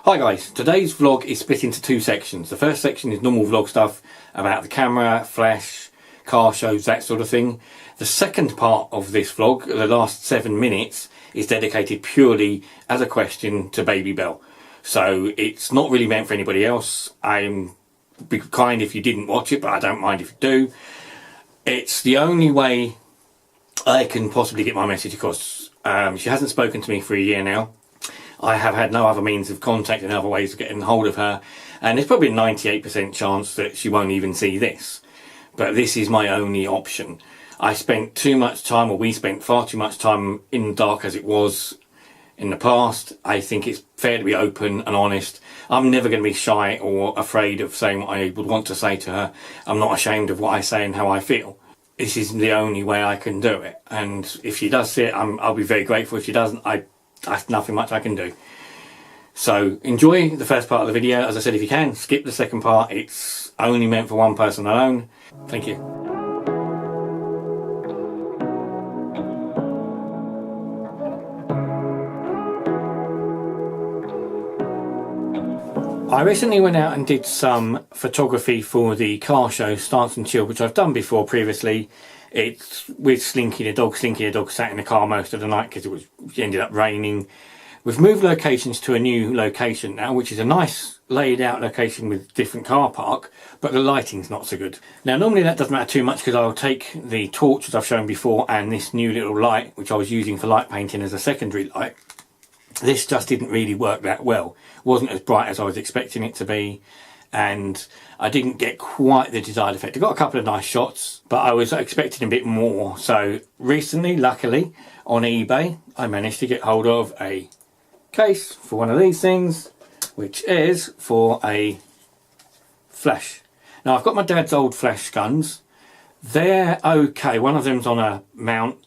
Hi guys, today's vlog is split into two sections. The first section is normal vlog stuff about the camera, flash, car shows, that sort of thing. The second part of this vlog, the last 7 minutes, is dedicated purely as a question to Babybel. So it's not really meant for anybody else. I'm be kind if you didn't watch it, but I don't mind if you do. It's the only way I can possibly get my message across. She hasn't spoken to me for a year now. I have had no other means of contact and other ways of getting hold of her, and there's probably a 98% chance that she won't even see this. But this is my only option. I spent too much time, or we spent far too much time in the dark as it was in the past. I think it's fair to be open and honest. I'm never going to be shy or afraid of saying what I would want to say to her. I'm not ashamed of what I say and how I feel. This is the only way I can do it, and if she does see it, I'll be very grateful. If she doesn't, there's nothing much I can do. So enjoy the first part of the video. As I said, if you can, skip the second part. It's only meant for one person alone. Thank you. I recently went out and did some photography for the car show Stance and Chill, which I've done before previously. It's with Slinky the dog. Slinky the dog sat in the car most of the night because it ended up raining. We've moved locations to a new location now, which is a nice laid out location with different car park, but the lighting's not so good. Now normally that doesn't matter too much because I'll take the torch that I've shown before and this new little light, which I was using for light painting as a secondary light. This just didn't really work that well. It wasn't as bright as I was expecting it to be, and I didn't get quite the desired effect. I got a couple of nice shots, but I was expecting a bit more. So recently, luckily, on eBay, I managed to get hold of a case for one of these things, which is for a flash. Now I've got my dad's old flash guns. They're okay. One of them's on a mount.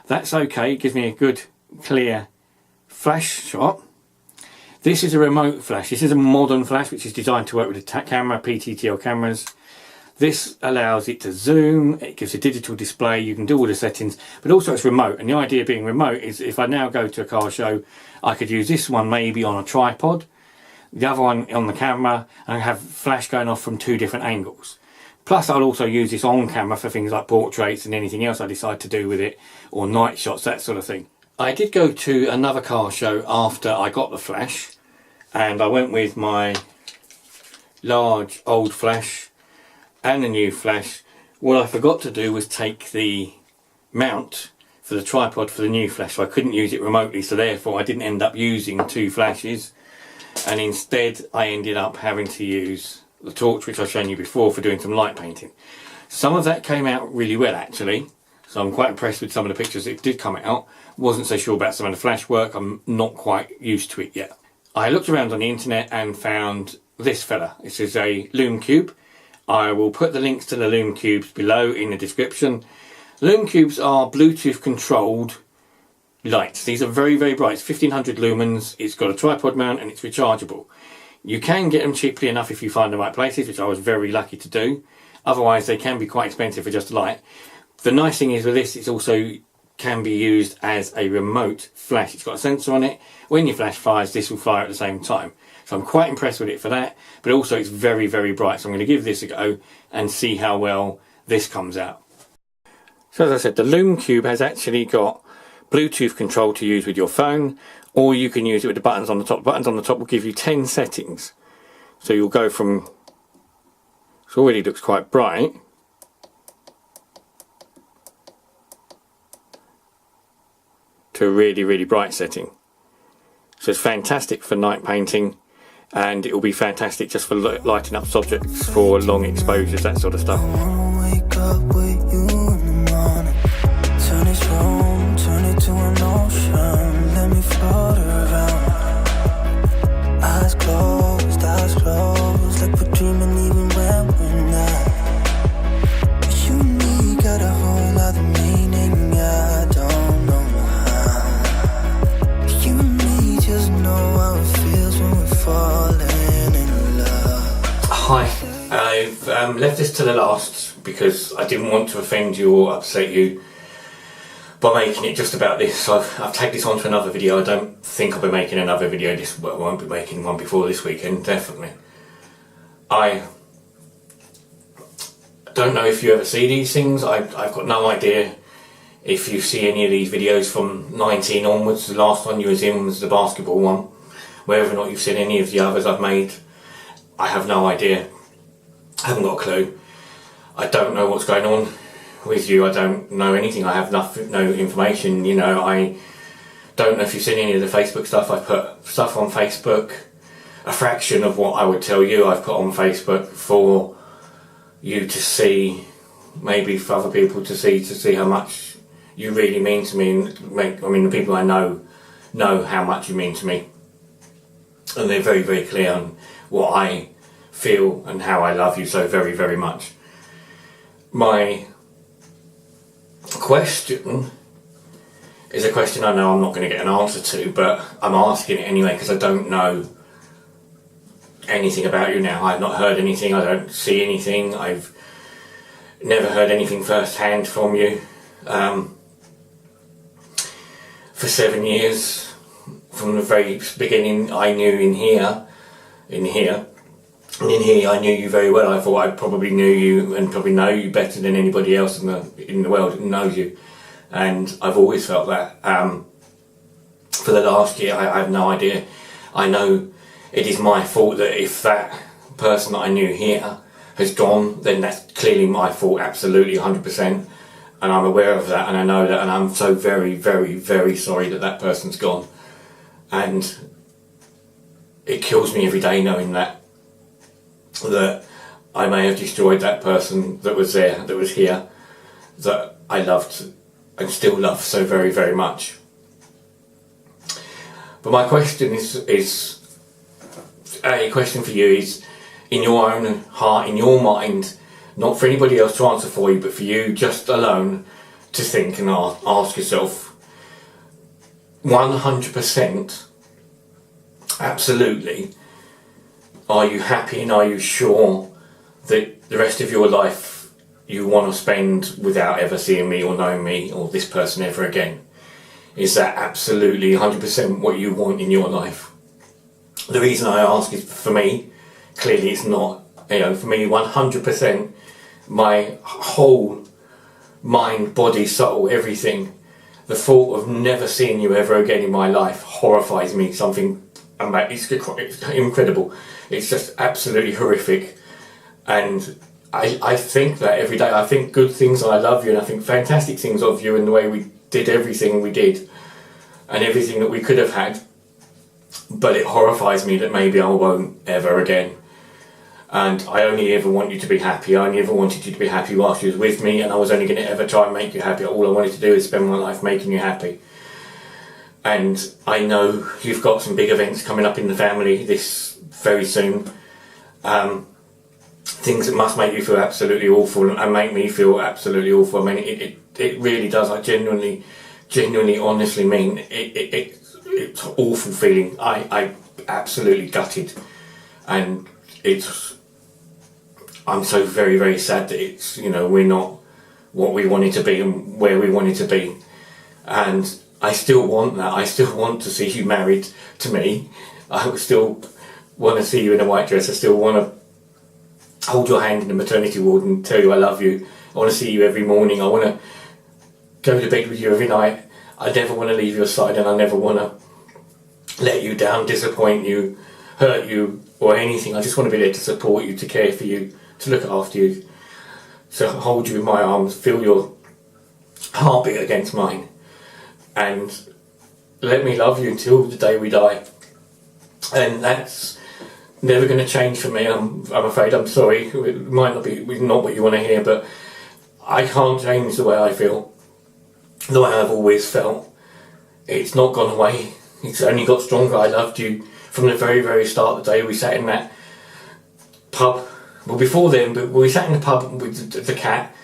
That's okay. It gives me a good, clear flash shot. This is a remote flash. This is a modern flash which is designed to work with a camera, PTTL cameras. This allows it to zoom, it gives a digital display, you can do all the settings, but also it's remote. And the idea being remote is if I now go to a car show, I could use this one maybe on a tripod, the other one on the camera, and have flash going off from 2 different angles. Plus I'll also use this on camera for things like portraits and anything else I decide to do with it, or night shots, that sort of thing. I did go to another car show after I got the flash, and I went with my large old flash and the new flash. What I forgot to do was take the mount for the tripod for the new flash, so I couldn't use it remotely, so therefore I didn't end up using 2 flashes, and instead I ended up having to use the torch which I've shown you before for doing some light painting. Some of that came out really well actually, so I'm quite impressed with some of the pictures that did come out. Wasn't so sure about some of the flash work, I'm not quite used to it yet. I looked around on the internet and found this fella. This is a Lume Cube. I will put the links to the Lume Cubes below in the description. Lume Cubes are Bluetooth controlled lights. These are very, very bright. It's 1500 lumens, it's got a tripod mount and it's rechargeable. You can get them cheaply enough if you find the right places, which I was very lucky to do. Otherwise they can be quite expensive for just a light. The nice thing is with this, it's also can be used as a remote flash. It's got a sensor on it. When your flash fires, this will fire at the same time. So I'm quite impressed with it for that, but also it's very, very bright. So I'm going to give this a go and see how well this comes out. So as I said, the Lume Cube has actually got Bluetooth control to use with your phone, or you can use it with the buttons on the top. The buttons on the top will give you 10 settings. So you'll go from, it already looks quite bright, to a really, really bright setting. So it's fantastic for night painting, and it will be fantastic just for lighting up subjects for long exposures, that sort of stuff. Wake up with you in the morning. Turn this room, turn it to an ocean. Let me float around. Eyes closed, like we're dreaming even when we're not. You and me got a whole other meaning, I don't know. Hi, I've left this to the last because I didn't want to offend you or upset you by making it just about this. I've taken this on to another video. I don't think I'll be making another video. I won't be making one before this weekend, definitely. I don't know if you ever see these things. I've got no idea if you see any of these videos from 19 onwards. The last one you was in was the basketball one. Whether or not you've seen any of the others I've made, I have no idea. I haven't got a clue. I don't know what's going on with you. I don't know anything. I have no information. You know, I don't know if you've seen any of the Facebook stuff. I've put stuff on Facebook. A fraction of what I would tell you I've put on Facebook for you to see, maybe for other people to see how much you really mean to me. The people I know how much you mean to me, and they're very, very clear on what I feel and how I love you so very, very much. My question is a question I know I'm not going to get an answer to, but I'm asking it anyway because I don't know anything about you now. I've not heard anything, I don't see anything, I've never heard anything firsthand from you. For 7 years, from the very beginning, I knew in here I knew you very well. I thought I probably knew you and probably know you better than anybody else in the world knows you, and I've always felt that. For the last year, I have no idea. I know it is my fault that if that person that I knew here has gone, then that's clearly my fault, absolutely 100%, and I'm aware of that, and I know that, and I'm so very, very, very sorry that that person's gone, and it kills me every day knowing that I may have destroyed that person that was there, that was here, that I loved and still love so very, very much. But my question is a question for you, is in your own heart, in your mind, not for anybody else to answer for you, but for you just alone to think and ask yourself, 100% absolutely, are you happy and are you sure that the rest of your life you want to spend without ever seeing me or knowing me or this person ever again? Is that absolutely 100% what you want in your life? The reason I ask is, for me, clearly it's not. You know, for me, 100%, my whole mind, body, soul, everything, the thought of never seeing you ever again in my life horrifies me. It's incredible. It's just absolutely horrific. And I think that every day. I think good things, and I love you, and I think fantastic things of you, and the way we did everything we did, and everything that we could have had. But it horrifies me that maybe I won't ever again. And I only ever want you to be happy. I only ever wanted you to be happy whilst you was with me, and I was only going to ever try and make you happy. All I wanted to do is spend my life making you happy. And I know you've got some big events coming up in the family this very soon. Things that must make you feel absolutely awful and make me feel absolutely awful. I mean, it really does. I genuinely, honestly mean it. It's an awful feeling. I absolutely gutted, and I'm so very, very sad that it's, you know, we're not what we wanted to be and where we wanted to be. And I still want that. I still want to see you married to me. I still want to see you in a white dress. I still want to hold your hand in the maternity ward and tell you I love you. I want to see you every morning. I want to go to bed with you every night. I never want to leave your side, and I never want to let you down, disappoint you, hurt you, or anything. I just want to be there to support you, to care for you, to look after you, to hold you in my arms, feel your heartbeat against mine, and let me love you until the day we die. And that's never going to change for me. I'm afraid. I'm sorry. It might not be not what you want to hear, but I can't change the way I feel, the way I've always felt. It's not gone away. It's only got stronger. I loved you from the very, very start. The day we sat in that pub, well, before then, but we sat in the pub with the cat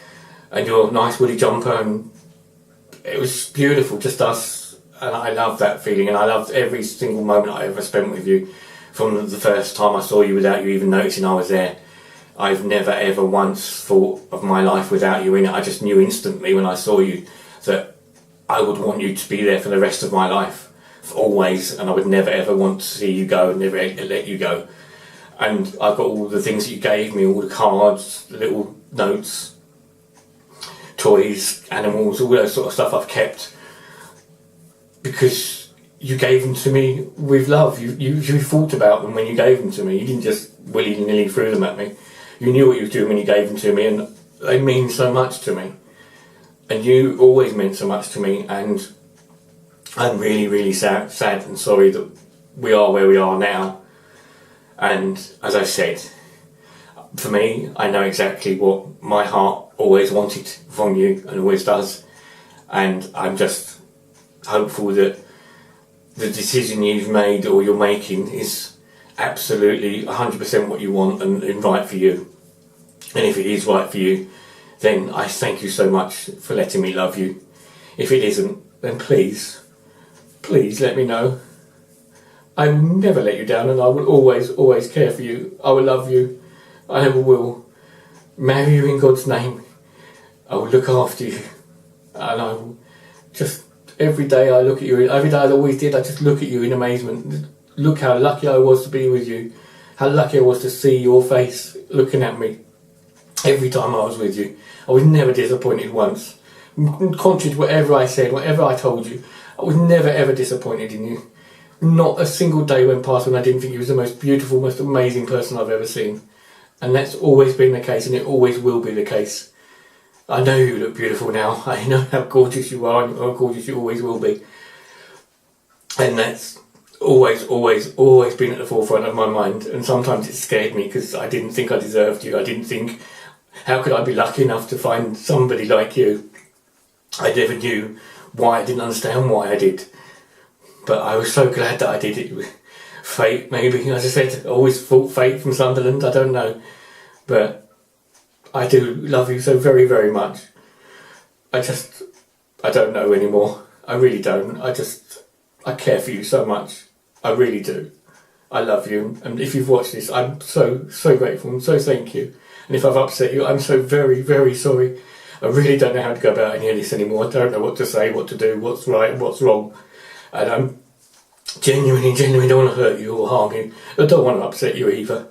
and your nice woolly jumper, and it was beautiful, just us. And I loved that feeling, and I loved every single moment I ever spent with you. From the first time I saw you without you even noticing I was there, I've never ever once thought of my life without you in it. I just knew instantly when I saw you that I would want you to be there for the rest of my life, for always, and I would never ever want to see you go, and never let you go. And I've got all the things that you gave me, all the cards, the little notes, toys, animals, all that sort of stuff I've kept, because you gave them to me with love. You thought about them when you gave them to me. You didn't just willy-nilly throw them at me. You knew what you were doing when you gave them to me, and they mean so much to me. And you always meant so much to me, and I'm really, really sad and sorry that we are where we are now. And as I said, for me, I know exactly what my heart always wanted from you, and always does. And I'm just hopeful that the decision you've made or you're making is absolutely 100% what you want and right for you. And if it is right for you, then I thank you so much for letting me love you. If it isn't, then please let me know. I will never let you down, and I will always care for you. I will love you. I never will marry you in God's name. I will look after you, and I will just, every day I look at you, every day I always did, I just look at you in amazement. Look how lucky I was to be with you, how lucky I was to see your face looking at me every time I was with you. I was never disappointed once. Contrary to whatever I said, whatever I told you, I was never ever disappointed in you. Not a single day went past when I didn't think you was the most beautiful, most amazing person I've ever seen. And that's always been the case, and it always will be the case. I know you look beautiful now. I know how gorgeous you are and how gorgeous you always will be. And that's always been at the forefront of my mind. And sometimes it scared me because I didn't think I deserved you. I didn't think, how could I be lucky enough to find somebody like you? I never knew why. I didn't understand why I did. But I was so glad that I did it. Fate, maybe. As I said, I always thought fate from Sunderland. I don't know. But I do love you so very, very much. I don't know anymore. I really don't. I care for you so much. I really do. I love you. And if you've watched this, I'm so grateful and so thank you. And if I've upset you, I'm so very, very sorry. I really don't know how to go about any of this anymore. I don't know what to say, what to do, what's right, what's wrong. And I'm genuinely don't want to hurt you or harm you. I don't want to upset you either.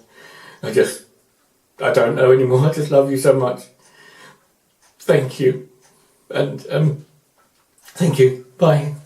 I don't know anymore. I just love you so much. Thank you. And thank you. Bye.